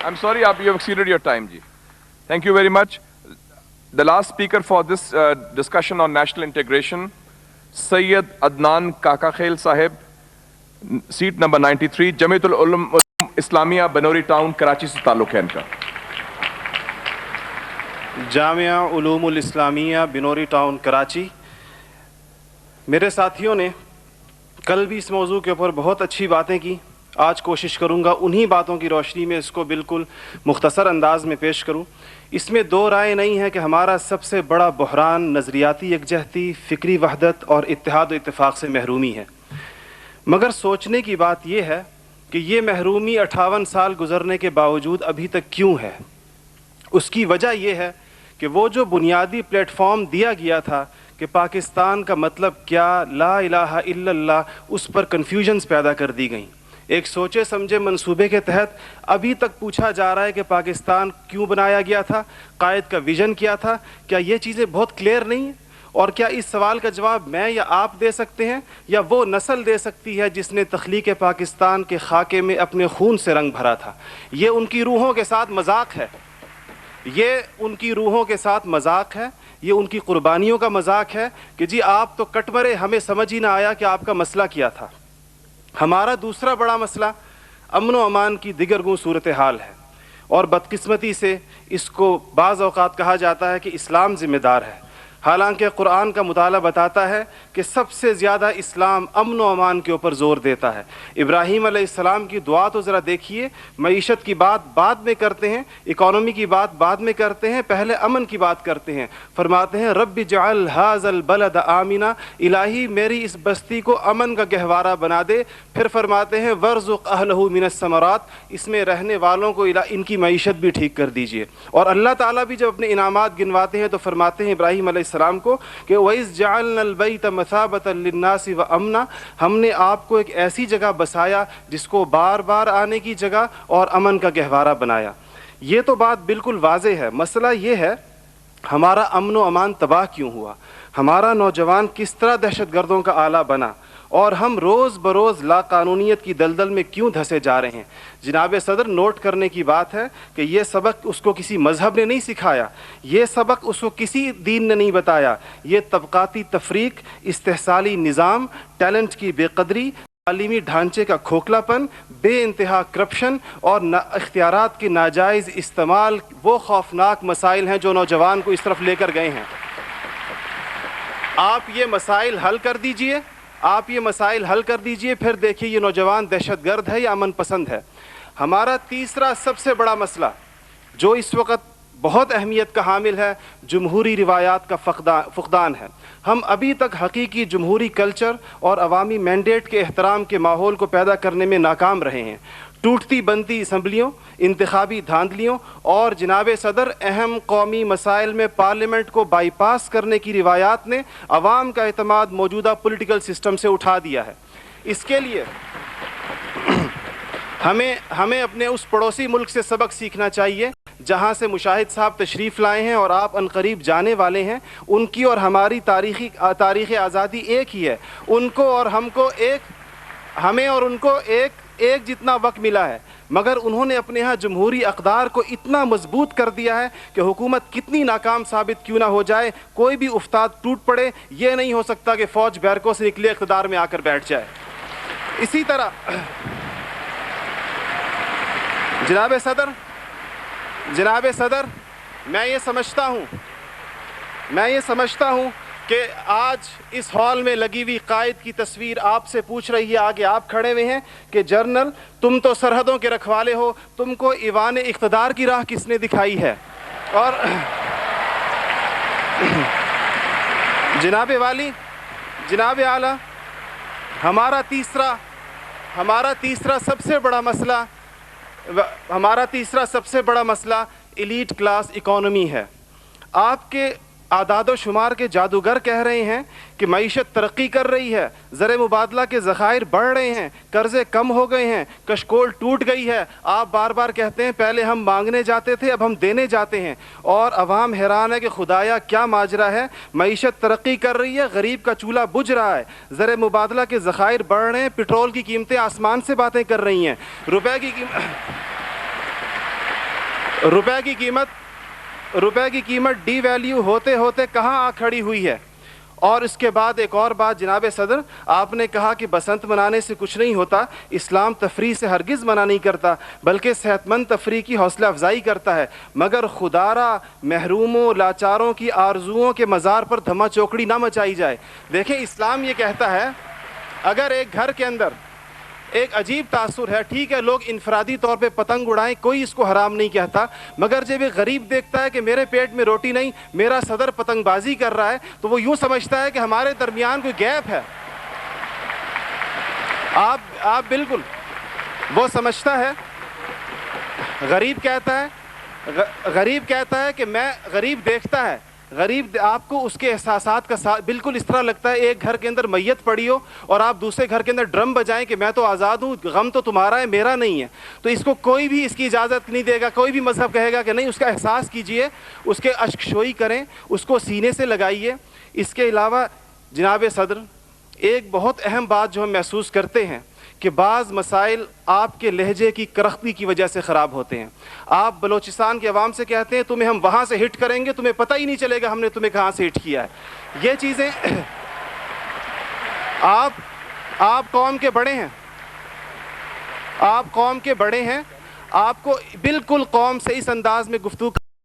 I'm sorry, you have exceeded your time, ji. Thank you very much. The last speaker for this discussion on national integration, Sayyid Adnan Kakakhail Sahib, seat number 93, Jamiatul Ulum Islamia, Banori Town, Karachi se ताल्लुक है इनका. Jamia उलूमुल Islamia Binori town Karachi. मेरे साथियों ने कल भी इस मौजू के ऊपर बहुत अच्छी बातें की. आज कोशिश करूंगा उन्हीं बातों की रोशनी में इसको बिल्कुल मुख्तसर अंदाज में पेश करूं. इसमें दो राय नहीं है कि हमारा सबसे बड़ा बहरान नज़रियाती यकजहती, फ़िक्री वहदत और इत्तेहाद व इत्तेफाक से महरूमी है. मगर सोचने की बात यह है कि ये महरूमी 58 साल गुजरने के बावजूद अभी तक क्यों है. उसकी वजह यह है कि वो जो बुनियादी प्लेटफॉर्म दिया गया था कि पाकिस्तान का मतलब क्या, ला इलाहा इल्लल्लाह, उस पर कन्फ्यूजन्स पैदा कर दी गई. एक सोचे समझे मंसूबे के तहत अभी तक पूछा जा रहा है कि पाकिस्तान क्यों बनाया गया था, कायद का विज़न क्या था. क्या ये चीज़ें बहुत क्लियर नहीं हैं? और क्या इस सवाल का जवाब मैं या आप दे सकते हैं या वो नस्ल दे सकती है जिसने तख्लीक पाकिस्तान के खाके में अपने खून से रंग भरा था. ये उनकी रूहों के साथ मजाक है, ये उनकी रूहों के साथ मजाक है, ये उनकी कुर्बानियों का मजाक है कि जी आप तो कट मरे, हमें समझ ही ना आया कि आपका मसला क्या था. हमारा दूसरा बड़ा मसला अमन व अमान की दिगरगूं सूरत हाल है और बदकिस्मती से इसको बाज़ औक़ात कहा जाता है कि इस्लाम ज़िम्मेदार है. हालांकि कुरान का मुताला बताता है कि सबसे ज़्यादा इस्लाम अमन व अमान के ऊपर ज़ोर देता है. इब्राहीम अलैहिस्सलाम की दुआ तो ज़रा देखिए. मईशत की बात बाद में करते हैं, इकॉनमी की बात बाद में करते हैं, पहले अमन की बात करते हैं. फरमाते हैं रब्बि जअल हाज़ल बलद आमिना, इलाही मेरी इस बस्ती को अमन का गहवारा बना दे. फिर फरमाते हैं वर्ज़ुक़ अहलहु मिनस समरात, इसमें रहने वालों को इनकी मईशत भी ठीक कर दीजिए. और अल्लाह ताला भी जब अपने इनामात गिनवाते हैं तो फरमाते हैं इब्राहीम अलैहिस्सलाम को कि वइज़ जअलनल बैत मसाबतन लिन्नासि व अमना, हमने आपको एक ऐसी जगह बसाया जिसको बार बार आने की जगह और अमन का गहवारा बनाया. ये तो बात बिल्कुल वाज़े है. मसला ये है हमारा अमन व अमान तबाह क्यों हुआ, हमारा नौजवान किस तरह दहशत गर्दों का आला बना और हम रोज़ बरोज़ लाकानूनियत की दलदल में क्यों धंसे जा रहे हैं. जनाब सदर, नोट करने की बात है कि ये सबक उसको किसी मज़हब ने नहीं सिखाया, ये सबक उसको किसी दीन ने नहीं बताया. ये तबक़ाती तफरीक, इस्तेहसाली निज़ाम, टैलेंट की बेकदरी, तालीमी ढांचे का खोखलापन, बेइंतहा करप्शन और इख्तियारात के नाजायज़ इस्तेमाल वो खौफनाक मसाइल हैं जो नौजवान को इस तरफ लेकर गए हैं. आप ये मसाइल हल कर दीजिए, आप ये मसाइल हल कर दीजिए, फिर देखिए ये नौजवान दहशत गर्द है या अमन पसंद है. हमारा तीसरा सबसे बड़ा मसला जो इस वक्त बहुत अहमियत का हामिल है, जमहूरी रिवायात का फुक़दान है. हम अभी तक हकीकी जमहूरी कल्चर और अवामी मैंडेट के एहतराम के माहौल को पैदा करने में नाकाम रहे हैं. टूटती बनती असम्बलियों, इंतखाबी धांधलियों और जनाब सदर अहम कौमी मसाइल में पार्लियामेंट को बाईपास करने की रिवायात ने अवाम का एतमाद मौजूदा पॉलिटिकल सिस्टम से उठा दिया है. इसके लिए हमें अपने उस पड़ोसी मुल्क से सबक सीखना चाहिए जहाँ से मुशाहिद साहब तशरीफ़ लाए हैं और आप अनकरीब जाने वाले हैं. उनकी और हमारी तारीख़ आज़ादी एक ही है. उनको और हमको हमें और उनको एक जितना वक्त मिला है, मगर उन्होंने अपने यहाँ जमहूरी अक़दार को इतना मजबूत कर दिया है कि हुकूमत कितनी नाकाम साबित क्यों ना हो जाए, कोई भी उस्ताद टूट पड़े, ये नहीं हो सकता कि फ़ौज बैरकों से निकले इक़्तिदार में आकर बैठ जाए. इसी तरह जनाब सदर, मैं ये समझता हूँ कि आज इस हॉल में लगी हुई कायद की तस्वीर आपसे पूछ रही है, आगे आप खड़े हुए हैं कि जनरल तुम तो सरहदों के रखवाले हो, तुमको ईवान इक़्तिदार की राह किसने दिखाई है. और जनाब वाली, जनाब आला, हमारा तीसरा सबसे बड़ा मसला एलीट क्लास इकॉनमी है. आपके आदाद व शुमार के जादूगर कह रहे हैं कि मईशत तरक्की कर रही है, ज़र मुबादला के ज़खायर बढ़ रहे हैं, कर्ज़े कम हो गए हैं, कशकोल टूट गई है. आप बार बार कहते हैं पहले हम मांगने जाते थे, अब हम देने जाते हैं. और अवाम हैरान है कि खुदाया क्या माजरा है. मईशत तरक्की कर रही है, गरीब का चूल्हा बुझ रहा है, ज़र मुबादला के ज़खायर बढ़ रहे हैं, पेट्रोल की कीमतें आसमान से बातें कर रही हैं, रुपए की روپے کی قیمت ڈی ویلیو ہوتے ہوتے کہاں آ کھڑی ہوئی ہے. اور اس کے بعد ایک اور بات جناب صدر, آپ نے کہا کہ بسنت منانے سے کچھ نہیں ہوتا. اسلام تفریح سے ہرگز منع نہیں کرتا, بلکہ صحت مند تفریح کی حوصلہ افزائی کرتا ہے, مگر خدارا محروموں لاچاروں کی آرزوؤں کے مزار پر دھما چوکڑی نہ مچائی جائے. دیکھیں اسلام یہ کہتا ہے اگر ایک گھر کے اندر ایک عجیب تاثر ہے, ٹھیک ہے لوگ انفرادی طور پہ پتنگ اڑائیں, کوئی اس کو حرام نہیں کہتا, مگر جب ایک غریب دیکھتا ہے کہ میرے پیٹ میں روٹی نہیں, میرا صدر پتنگ بازی کر رہا ہے, تو وہ یوں سمجھتا ہے کہ ہمارے درمیان کوئی گیپ ہے. آپ بالکل وہ سمجھتا ہے, غریب کہتا ہے کہ میں, غریب دیکھتا ہے, غریب آپ کو اس کے احساسات کا بالکل اس طرح لگتا ہے ایک گھر کے اندر میت پڑی ہو اور آپ دوسرے گھر کے اندر ڈرم بجائیں کہ میں تو آزاد ہوں, غم تو تمہارا ہے میرا نہیں ہے. تو اس کو کوئی بھی اس کی اجازت نہیں دے گا, کوئی بھی مذہب کہے گا کہ نہیں, اس کا احساس کیجئے, اس کے اشک شوئی کریں, اس کو سینے سے لگائیے. اس کے علاوہ جناب صدر ایک بہت اہم بات جو ہم محسوس کرتے ہیں کہ بعض مسائل آپ کے لہجے کی کرختی کی وجہ سے خراب ہوتے ہیں. آپ بلوچستان کے عوام سے کہتے ہیں تمہیں ہم وہاں سے ہٹ کریں گے, تمہیں پتہ ہی نہیں چلے گا ہم نے تمہیں کہاں سے ہٹ کیا ہے. یہ چیزیں آپ قوم کے بڑے ہیں, آپ کو بالکل قوم سے اس انداز میں گفتگو